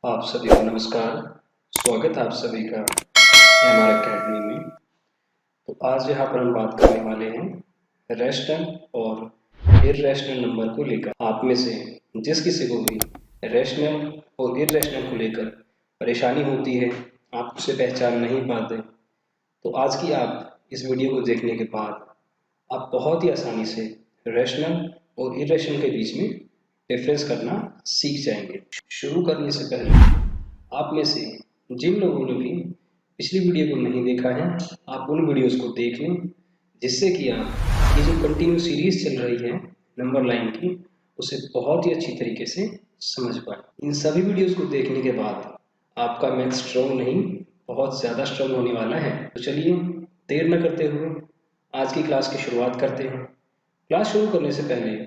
आप सभी को नमस्कार। स्वागत है आप सभी का एमआर अकेडमी में। तो आज यहाँ पर हम बात करने वाले हैं रैशनल और इर्रेशनल नंबर को लेकर। आप में से जिस किसी को भी रैशनल और इर्रेशनल को लेकर परेशानी होती है, आप उसे पहचान नहीं पाते, तो आज की आप इस वीडियो को देखने के बाद आप बहुत ही आसानी से रैशनल और इर्रेशनल के बीच में डिफरेंस करना सीख जाएंगे। शुरू करने से पहले आप में से जिन लोगों ने भी पिछली वीडियो को नहीं देखा है, आप उन वीडियोस को देख लें, जिससे कि आप ये जो कंटिन्यू सीरीज चल रही है नंबर लाइन की, उसे बहुत ही अच्छी तरीके से समझ पाए। इन सभी वीडियोस को देखने के बाद आपका मैथ स्ट्रॉन्ग नहीं, बहुत ज़्यादा स्ट्रॉन्ग होने वाला है। तो चलिए देर न करते हुए आज की क्लास की शुरुआत करते हैं। क्लास शुरू करने से पहले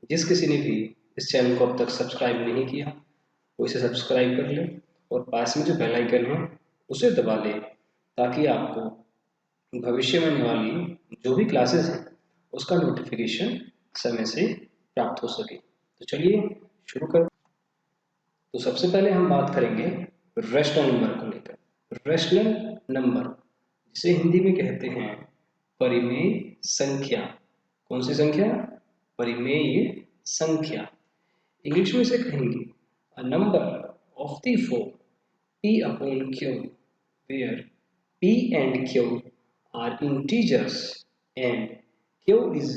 जिस किसी ने भी इस चैनल को अब तक सब्सक्राइब नहीं किया, वो इसे सब्सक्राइब कर ले और पास में जो बेल आइकन है उसे दबा ले, ताकि आपको भविष्य में आने वाली जो भी क्लासेस हैं उसका नोटिफिकेशन समय से प्राप्त हो सके। तो चलिए शुरू कर। तो सबसे पहले हम बात करेंगे रैशनल नंबर को लेकर। रैशनल नंबर जिसे हिंदी में कहते हैं परिमेय संख्या। कौन सी संख्या? परिमेय संख्या। इंग्लिश में इसे कहेंगे a number of the form p upon q, where p and q are integers and q is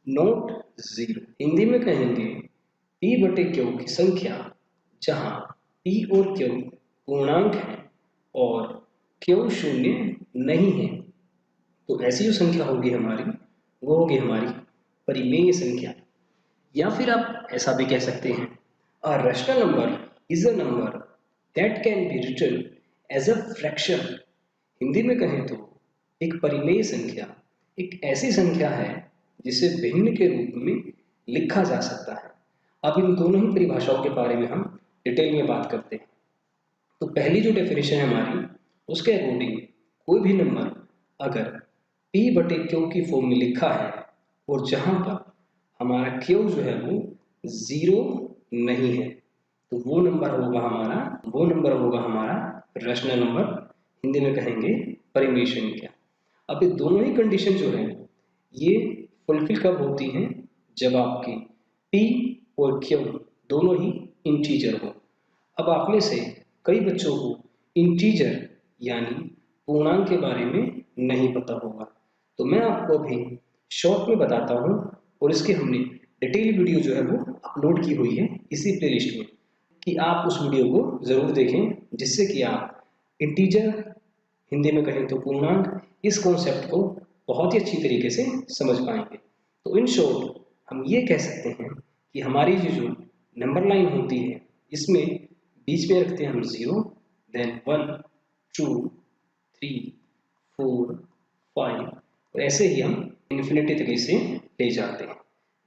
not zero। Hindi में कहेंगे p बटे q की संख्या जहां p और q पूर्णांक हैं और q शून्य नहीं है। तो ऐसी जो संख्या होगी हमारी, वो होगी हमारी परिमेय संख्या। या फिर आप ऐसा भी कह सकते हैं a rational number is a number that can be written as a fraction. Hindi में कहें तो एक परिमेय संख्या एक ऐसी संख्या है जिसे भिन्न के रूप में लिखा जा सकता है। अब इन दोनों ही परिभाषाओं के बारे में हम डिटेल में बात करते हैं। तो पहली जो डेफिनेशन है हमारी, उसके अकॉर्डिंग कोई भी नंबर अगर p बटे q की फॉर्म में लिखा है और जहां पर हमारा q जो है वो जीरो नहीं है, तो वो नंबर होगा हमारा रैशनल नंबर। हिंदी में कहेंगे परिमेय संख्या। अब ये दोनों ही कंडीशन जो है ये फुलफिल कब होती हैं? जब आपकी p और q दोनों ही इंटीजर हो। अब आप में से कई बच्चों को इंटीजर यानी पूर्णांक के बारे में नहीं पता होगा, तो मैं आपको अभी शॉर्ट में बताता हूँ और इसके हमने डिटेल वीडियो जो है वो अपलोड की हुई है इसी प्लेलिस्ट में, कि आप उस वीडियो को ज़रूर देखें, जिससे कि आप इंटीजर, हिंदी में कहें तो पूर्णांक, इस कॉन्सेप्ट को बहुत ही अच्छी तरीके से समझ पाएंगे। तो इन शॉर्ट हम ये कह सकते हैं कि हमारी जो नंबर लाइन होती है, इसमें बीच में रखते हैं हम 0, देन 1, 2, 3, 4, 5 और ऐसे ही हम इन्फिनिटी तक इसे ले जाते हैं।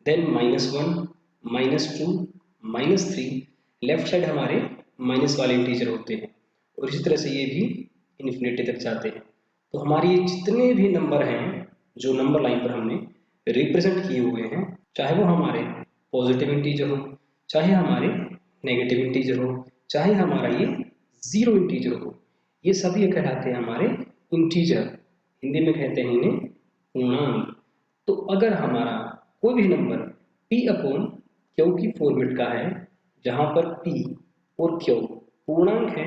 देन -1, -2, -3, लेफ्ट साइड हमारे माइनस वाले इंटीजर होते हैं और इसी तरह से ये भी इन्फिनिटी तक जाते हैं। तो हमारी ये जितने भी नंबर हैं जो नंबर लाइन पर हमने रिप्रेजेंट किए हुए हैं, चाहे वो हमारे पॉजिटिव इंटीजर हो, चाहे हमारे नेगेटिव इंटीजर हो, चाहे हमारा ये जीरो इंटीजर हो, ये सभी कहलाते हैं हमारे इंटीजर। हिंदी में कहते हैं इन्हें पूर्णांक। तो अगर हमारा कोई भी नंबर p अपॉन q की फॉर्मेट का है, जहां पर p और q पूर्णांक है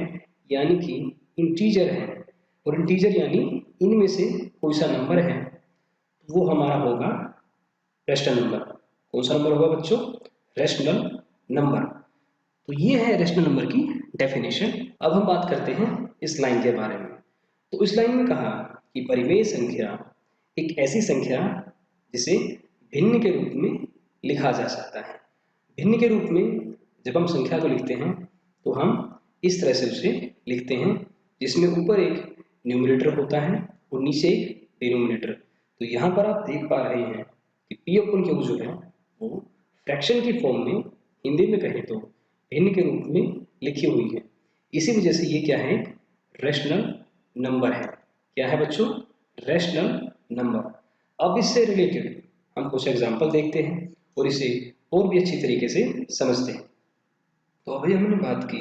यानी कि इंटीजर है, और इंटीजर यानी इनमें से कोई सा नंबर है, वो हमारा होगा रैशनल नंबर। कौन सा नंबर होगा बच्चों? Rational number. तो ये है रैशनल नंबर की डेफिनेशन। अब हम बात करते हैं इस लाइन के बारे में। तो इस लाइन में कहा कि परिमेय संख्या एक ऐसी संख्या जिसे भिन्न के रूप में लिखा जा सकता है। भिन्न के रूप में जब हम संख्या को लिखते हैं तो हम इस तरह से उसे लिखते हैं, जिसमें ऊपर एक न्यूमरेटर होता है और नीचे एक डिनोमिनेटर। तो यहाँ पर आप देख पा रहे हैं कि p अपन क्यू जो है वो फ्रैक्शन की फॉर्म में, हिंदी में कहें तो भिन्न के रूप में लिखी हुई है। इसी वजह से ये क्या है? रैशनल नंबर है। क्या है बच्चों? Rational number. अब इससे रिलेटेड हम कुछ एग्जांपल देखते हैं और इसे और भी अच्छी तरीके से समझते हैं। तो अभी हमने बात की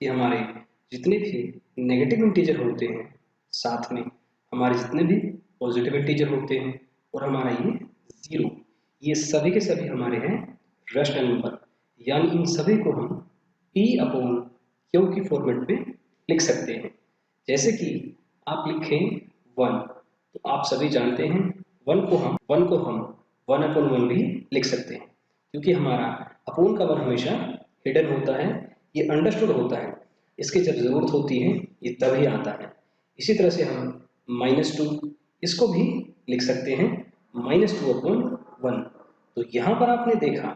कि हमारे जितने भी नेगेटिव इंटीजर होते हैं, साथ में हमारे जितने भी पॉजिटिव इंटीजर होते हैं और हमारा ये जीरो, ये सभी के सभी हमारे हैं रैशनल नंबर। यानी इन सभी को हम P अपॉन क्यू की फॉर्मेट में लिख सकते हैं। जैसे कि आप लिखें 1, तो आप सभी जानते हैं 1 को हम 1 अपॉन 1 भी लिख सकते हैं, क्योंकि हमारा अपॉन का 1 हमेशा हिडन होता है, ये अंडरस्टूड होता है, इसकी जब ज़रूरत होती है ये तभी आता है। इसी तरह से हम -2 इसको भी लिख सकते हैं -2 अपॉन 1। तो यहाँ पर आपने देखा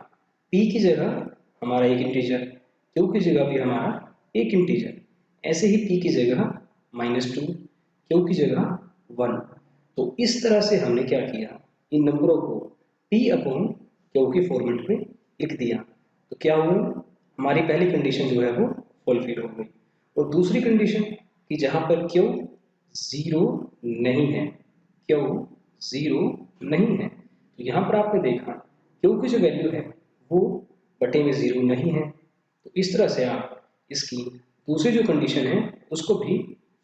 P की जगह हमारा एक इंटीजर, Q की जगह भी हमारा एक इंटीजर, ऐसे ही P की जगह -2, Q की जगह 1। तो इस तरह से हमने क्या किया, इन नंबरों को P अपॉन Q की फॉर्मेट में लिख दिया। तो क्या हुआ, हमारी पहली कंडीशन जो है वो फुलफिल हो गई। और दूसरी कंडीशन कि जहाँ पर Q 0 नहीं है, Q 0 नहीं है, तो यहाँ पर आपने देखा Q की जो वैल्यू है वो बटे में 0 नहीं है। तो इस तरह से आप इसकी दूसरी जो कंडीशन है उसको भी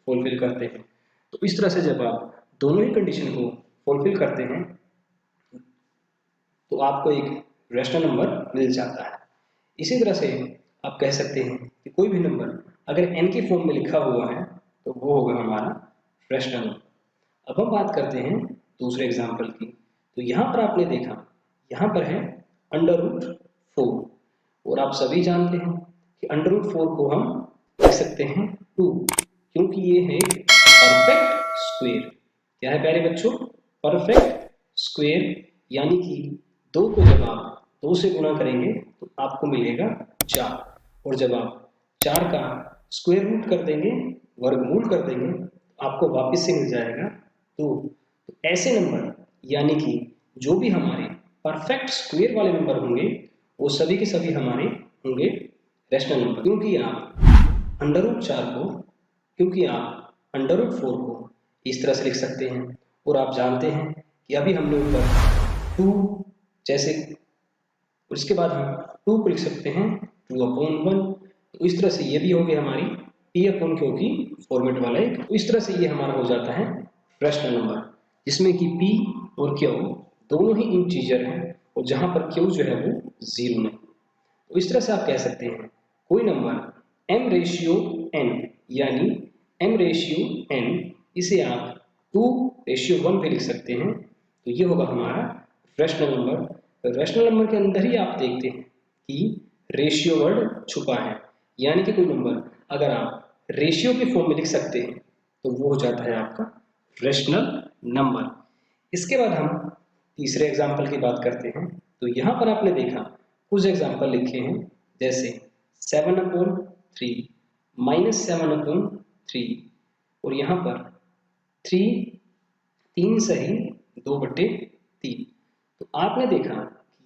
फुलफिल करते हैं। तो इस तरह से जब आप दोनों ही कंडीशन को फुलफिल करते हैं तो आपको एक रैशनल नंबर मिल जाता है। इसी तरह से आप कह सकते हैं कि कोई भी नंबर अगर n के फॉर्म में लिखा हुआ है तो वो होगा हमारा रैशनल नंबर। अब हम बात करते हैं दूसरे एग्जाम्पल की। तो यहाँ पर आपने देखा, यहाँ पर है √4, और आप सभी जानते हैं कि √4 को हम लिख सकते हैं 2, क्योंकि ये है परफेक्ट स्क्वायर। क्या है प्यारे बच्चों, परफेक्ट स्क्वायर, यानी कि 2 को जब आप 2 से गुणा करेंगे तो आपको मिलेगा 4, और जब आप 4 का स्क्वायर रूट कर देंगे, वर्गमूल कर देंगे, तो आपको वापस से मिल जाएगा 2। तो ऐसे नंबर, यानी कि जो भी हमारे परफेक्ट स्क्वायर वाले नंबर होंगे वो सभी के सभी हमारे होंगे रैशनल नंबर, क्योंकि आप √4 को इस तरह से लिख सकते हैं। और आप जानते हैं कि अभी हमने ऊपर 2 जैसे, उसके बाद हम 2 को लिख सकते हैं 2 अपॉन 1। तो इस तरह से ये भी हो गया हमारी P अपॉन Q की फॉर्मेट वाला एक। तो इस तरह से ये हमारा हो जाता है रैशनल नंबर, जिसमें कि P और Q दोनों ही इंटीजर हैं और जहां पर Q जो है वो 0 नहीं। तो इस तरह से आप कह सकते हैं कोई नंबर m/n, यानी m/n, इसे आप 2/1 भी लिख सकते हैं। तो ये होगा हमारा रैशनल नंबर। रैशनल नंबर के अंदर ही आप देखते हैं कि रेशियो वर्ड छुपा है, यानी कि कोई नंबर अगर आप रेशियो के फॉर्म में लिख सकते हैं तो वो हो जाता है आपका रैशनल नंबर। इसके बाद हम तीसरे एग्जाम्पल की बात करते हैं। तो यहाँ पर आपने देखा कुछ एग्जाम्पल लिखे हैं, जैसे 7/3, -7/3, और यहाँ पर 3 सही 2/3। तो आपने देखा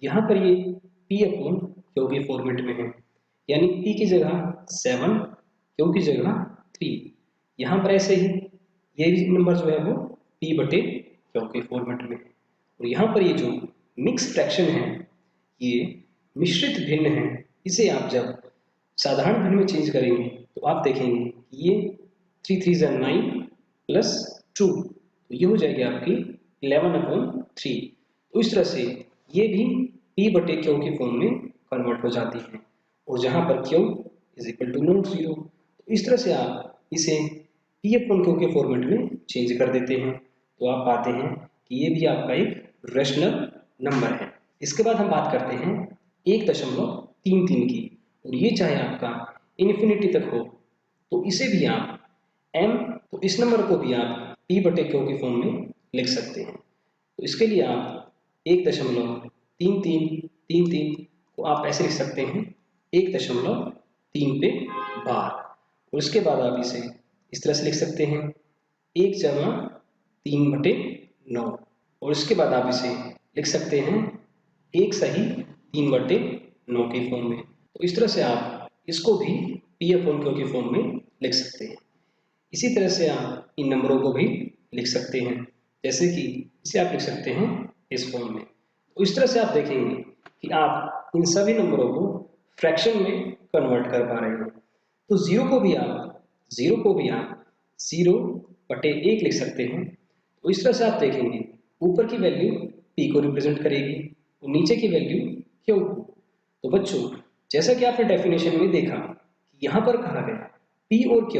यहाँ पर ये P अपॉन Q के फॉर्मेट में है, यानी P की जगह 7, Q की जगह 3। यहाँ पर ऐसे ही ये नंबर जो है वो P/Q के फॉर्मेट में है। और यहाँ पर ये जो मिक्स फ्रैक्शन है, ये मिश्रित भिन्न है, इसे आप जब साधारण भिन्न में चेंज करेंगे तो आप देखेंगे कि ये 3 3 जा 9 प्लस 2, तो ये हो जाएगी आपकी 11/3। तो इस तरह से ये भी P/Q की फॉर्म में कन्वर्ट हो जाती है, और जहाँ पर Q = नॉट 0। तो इस तरह से आप इसे P/Q के फॉर्मेट में चेंज कर देते हैं, तो आप पाते हैं कि ये भी आपका एक रैशनल नंबर है। इसके बाद हम बात करते हैं 1.33 की, और ये चाहे आपका इन्फिनिटी तक हो तो इसे भी आप तो इस नंबर को भी आप P/Q की फॉर्म में लिख सकते हैं। तो इसके लिए आप 1.3333 को आप ऐसे लिख सकते हैं 1.3 पे बार, और उसके बाद आप इसे इस तरह से लिख सकते हैं 1 जमा 3/9, और इसके बाद आप इसे लिख सकते हैं 1 सही 3/9 की फॉर्म में। तो इस तरह से आप इसको भी P/Q की फॉर्म में लिख सकते हैं। इसी तरह से आप इन नंबरों को भी लिख सकते हैं, जैसे कि इसे आप लिख सकते हैं इस फॉर्म में। तो इस तरह से आप देखेंगे कि आप इन सभी नंबरों को फ्रैक्शन में कन्वर्ट कर पा रहे हैं। तो जीरो को भी आप 0/1 लिख सकते हैं। तो इस तरह से आप देखेंगे ऊपर की वैल्यू p को रिप्रेजेंट करेगी और नीचे की वैल्यू q को। तो बच्चों जैसा कि आपने डेफिनेशन में देखा कि यहाँ पर कहा गया p और q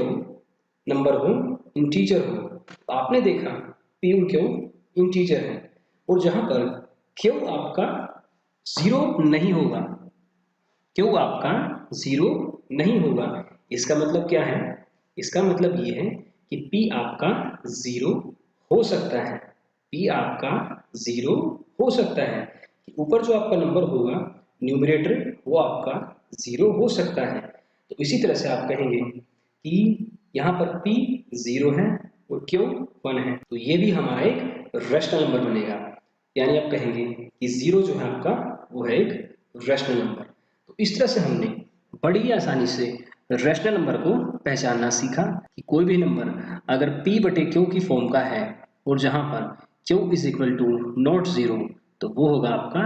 नंबर हो, इंटीजर हो। तो आपने देखा p और q इंटीजर है और जहाँ पर q आपका जीरो नहीं होगा, q आपका जीरो नहीं होगा। इसका मतलब क्या है? इसका मतलब ये है कि p आपका जीरो हो सकता है, p आपका जीरो हो सकता है कि ऊपर जो आपका नंबर होगा न्यूमरेटर वो आपका जीरो हो सकता है। तो इसी तरह से आप कहेंगे कि यहाँ पर p जीरो है और q 1 है, तो ये भी हमारा एक रैशनल नंबर बनेगा। यानी आप कहेंगे कि जीरो जो है आपका वो है एक रैशनल नंबर। तो इस तरह से हमने बड़ी आसानी से रैशनल नंबर को पहचानना सीखा कि कोई भी नंबर अगर p/q की फॉर्म का है और जहां पर q is equal to not zero तो वो होगा आपका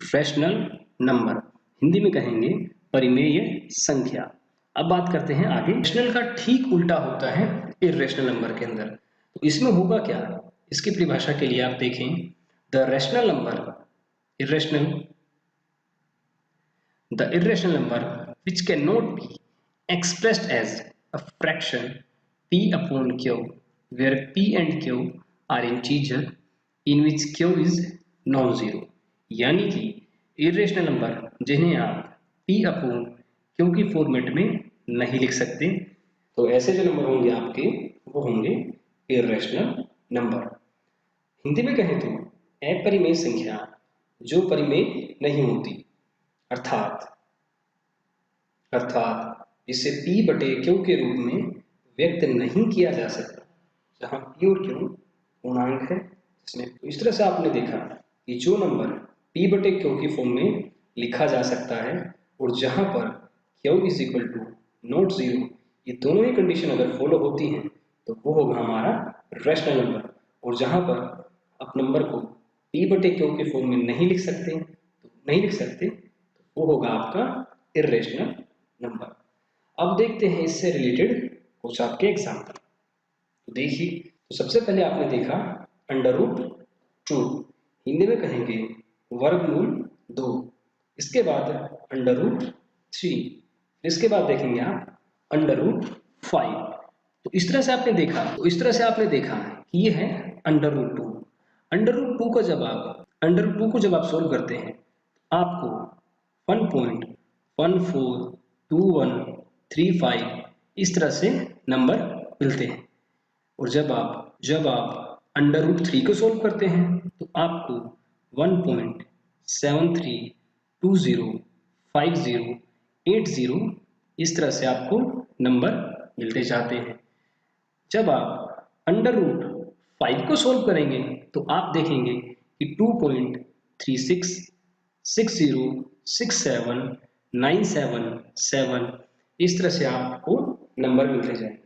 रैशनल नंबर। हिंदी में कहेंगे परिमेय संख्या। अब बात करते हैं आगे। रैशनल का ठीक उल्टा होता है इर्रेशनल नंबर के अंदर। तो इसमें होगा क्या, इसकी परिभाषा के लिए आप देखें the rational number irrational the irrational number which cannot be expressed as a fraction p upon q where p and q are integer in which q is non-zero। यानी कि irrational नंबर जिन्हें आप p upon q की format में नहीं लिख सकते, तो ऐसे जो नंबर होंगे आपके वो होंगे irrational नंबर। हिंदी में कहें तो अपरिमेय संख्या जो परिमेय नहीं होती, अर्थात जिसे p/q के रूप में व्यक्त नहीं किया जा सकता, जहां p और q पूर्णांक है इसमें। तो इस तरह से आपने देखा कि जो नंबर p/q की फॉर्म में लिखा जा सकता है और जहां पर q is equal to not zero, ये दोनों ही कंडीशन अगर फॉलो होती हैं तो वो होगा हमारा रैशनल नंबर। और जहां पर आप नंबर को p/q के फॉर्म में नहीं लिख सकते तो वो होगा आपका इर्रेशनल नंबर। अब देखते हैं इससे रिलेटेड कुछ आपके एग्जाम्पल। तो देखिए, तो सबसे पहले आपने देखा √2, हिंदी में कहेंगे वर्गमूल 2। इसके बाद √3, इसके बाद देखेंगे आप √5। तो इस तरह से आपने देखा कि ये है √2। √2 को जब आप सोल्व करते हैं आपको 1.142135 इस तरह से नंबर मिलते हैं। और जब आप √3 को सोल्व करते हैं तो आपको 1.73205080 इस तरह से आपको नंबर मिलते जाते हैं। जब आप √5 को सोल्व करेंगे तो आप देखेंगे कि 2.36606797 इस तरह से आपको नंबर मिलते जाएंगे।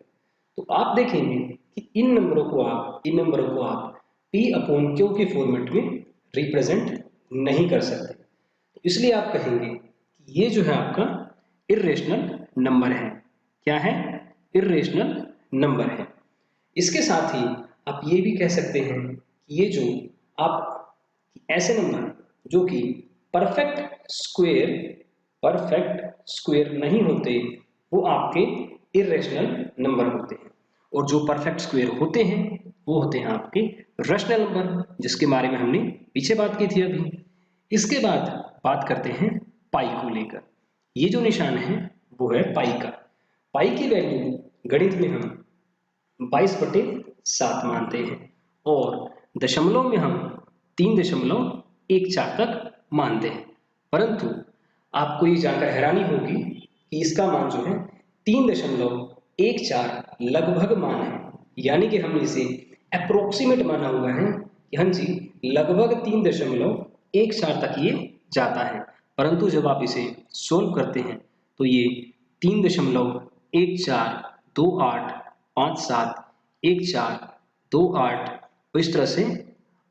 तो आप देखेंगे कि इन नंबरों को आप p/q की फॉर्मेट में रिप्रेजेंट नहीं कर सकते। तो इसलिए आप कहेंगे कि ये जो है आपका इर्रेशनल नंबर है। क्या है? इर्रेशनल नंबर है। इसके साथ ही आप ये भी कह सकते हैं कि ये जो आप ऐसे नंबर जो कि परफेक्ट स्क्वायर नहीं होते वो आपके इर्रेशनल नंबर होते हैं, और जो परफेक्ट स्क्वायर होते हैं वो होते हैं आपके रैशनल नंबर, जिसके बारे में हमने पीछे बात की थी अभी। इसके बाद बात करते हैं पाई को लेकर। ये जो निशान है वो है पाई का। पाई की वैल्यू गणित में हम 22/7 मानते हैं और दशमलव में हम 3.14 तक मानते हैं। परंतु आपको ये जानकर हैरानी होगी कि इसका मान जो है 3.14 लगभग मान है। यानी कि हमने इसे अप्रोक्सीमेट माना हुआ है कि हाँ जी लगभग 3.14 तक ये जाता है। परंतु जब आप इसे सोल्व करते हैं तो ये 3.1428571428 इस तरह से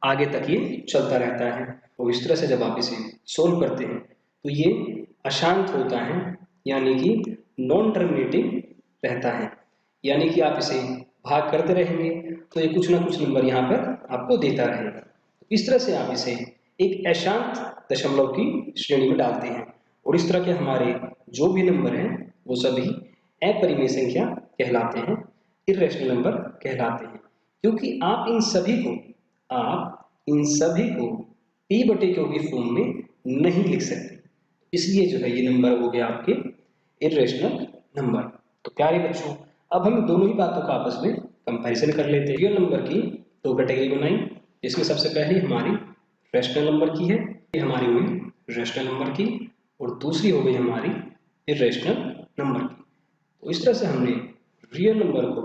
आगे तक ये चलता रहता है। और इस तरह से जब आप इसे सोल्व करते हैं तो ये अशांत होता है, यानी कि नॉन टर्मिनेटिंग रहता है, यानी कि आप इसे भाग करते रहेंगे तो ये कुछ ना कुछ नंबर यहाँ पर आपको देता रहेगा। इस तरह से आप इसे एक अशांत दशमलव की श्रेणी में डालते हैं और इस तरह के हमारे जो भी नंबर हैं वो सभी अपरिमेय संख्या कहलाते हैं, इर्रेशनल नंबर कहलाते हैं, क्योंकि आप इन सभी को p बटे q की फॉर्म में नहीं लिख सकते, इसलिए जो है ये नंबर हो गया आपके इर्रेशनल नंबर। तो प्यारे बच्चों, अब हम दोनों ही बातों का आपस में कंपैरिजन कर लेते हैं। रियल नंबर की दो कैटेगरी बनाई, जिसमें सबसे पहली हमारी रैशनल नंबर की है, ये हमारी हुई रैशनल नंबर की, और दूसरी हो गई हमारी इर्रेशनल नंबर की। तो इस तरह से हमने रियल नंबर को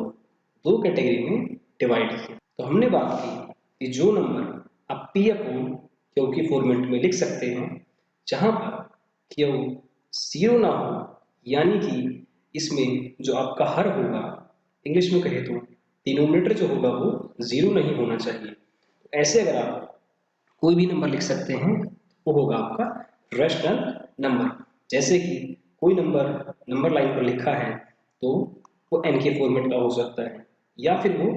दो कैटेगरी में डिवाइड किया। तो हमने बात की कि जो नंबर आप p अपॉन q की फॉर्मेट में लिख सकते हैं, जहां पर q 0 ना हो, यानी कि इसमें जो आपका हर होगा, इंग्लिश में कहे तो डिनोमिनेटर जो होगा वो 0 नहीं होना चाहिए। ऐसे अगर आप कोई भी नंबर लिख सकते हैं वो होगा आपका रैशनल नंबर। जैसे कि कोई नंबर लाइन पर लिखा है तो वो n के फॉर्मेट का हो सकता है, या फिर वो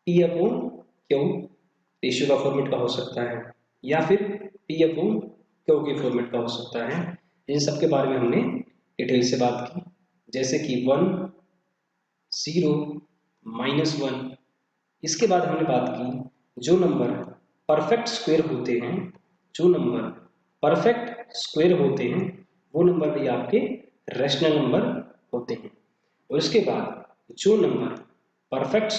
p अपॉन q रेशियो का फॉर्मेट का हो सकता है, या फिर p अपॉन q के फॉर्मेट का हो सकता है। इन सब के बारे में हमने डिटेल से बात की, जैसे कि 1, 0, -1। इसके बाद हमने बात की जो नंबर परफेक्ट स्क्वायर होते हैं, वो नंबर भी आपके रैशनल नंबर होते हैं। और इसके बाद जो नंबर परफेक्ट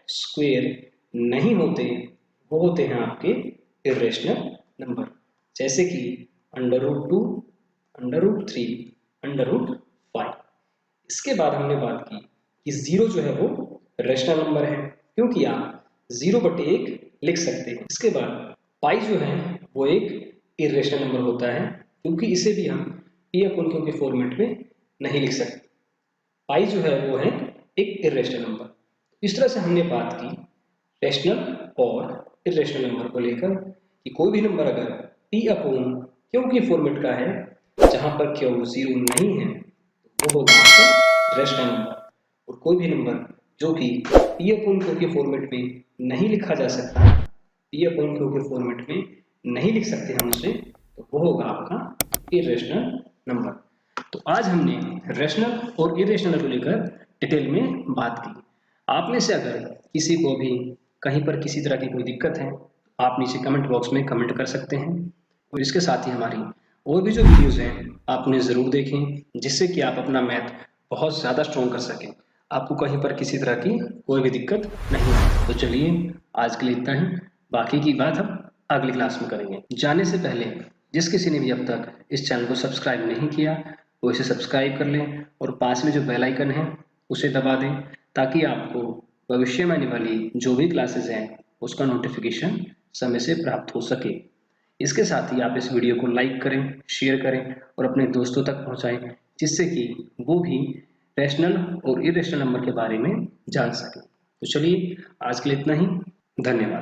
स्क्वायर नहीं होते, वो होते हैं आपके इर्रेशनल नंबर, जैसे कि √2, √3, √5। इसके बाद हमने बात की कि 0 जो है वो रैशनल नंबर है, क्योंकि आप 0/1 लिख सकते हैं। इसके बाद पाई जो है वो एक इर्रेशनल नंबर होता है, क्योंकि इसे भी हम p अपॉन q के फॉर्मेट में नहीं लिख सकते। पाई जो है वो है एक इर्रेशनल नंबर। इस तरह से हमने बात की रैशनल और इर्रेशनल नंबर को लेकर कि कोई भी नंबर अगर p अपॉन q के फॉर्मेट का है, जहां पर q 0 नहीं है, वो होगा आपका रैशनल नंबर। और कोई भी नंबर जो कि p अपॉन q के फॉर्मेट में नहीं लिखा जा सकता, p अपॉन q के फॉर्मेट में नहीं लिख सकते हम उसे, तो वो होगा आपका इर्रेशनल नंबर। तो आज हमने रैशनल और इर्रेशनल को लेकर डिटेल में बात की। आप में से अगर किसी को भी कहीं पर किसी तरह की कोई दिक्कत है, आप नीचे कमेंट बॉक्स में कमेंट कर सकते हैं। और इसके साथ ही हमारी और भी जो वीडियोस हैं आप उन्हें ज़रूर देखें, जिससे कि आप अपना मैथ बहुत ज़्यादा स्ट्रॉन्ग कर सकें, आपको कहीं पर किसी तरह की कोई भी दिक्कत नहीं है। तो चलिए आज के लिए इतना ही, बाकी की बात हम अगली क्लास में करेंगे। जाने से पहले जिस किसी ने भी अब तक इस चैनल को सब्सक्राइब नहीं किया वो इसे सब्सक्राइब कर लें और पास में जो बेल आइकन है उसे दबा दें, ताकि आपको भविष्य में आने वाली जो भी क्लासेस हैं उसका नोटिफिकेशन समय से प्राप्त हो सके। इसके साथ ही आप इस वीडियो को लाइक करें, शेयर करें और अपने दोस्तों तक पहुंचाएं, जिससे कि वो भी रैशनल और इर्रेशनल नंबर के बारे में जान सकें। तो चलिए आज के लिए इतना ही, धन्यवाद।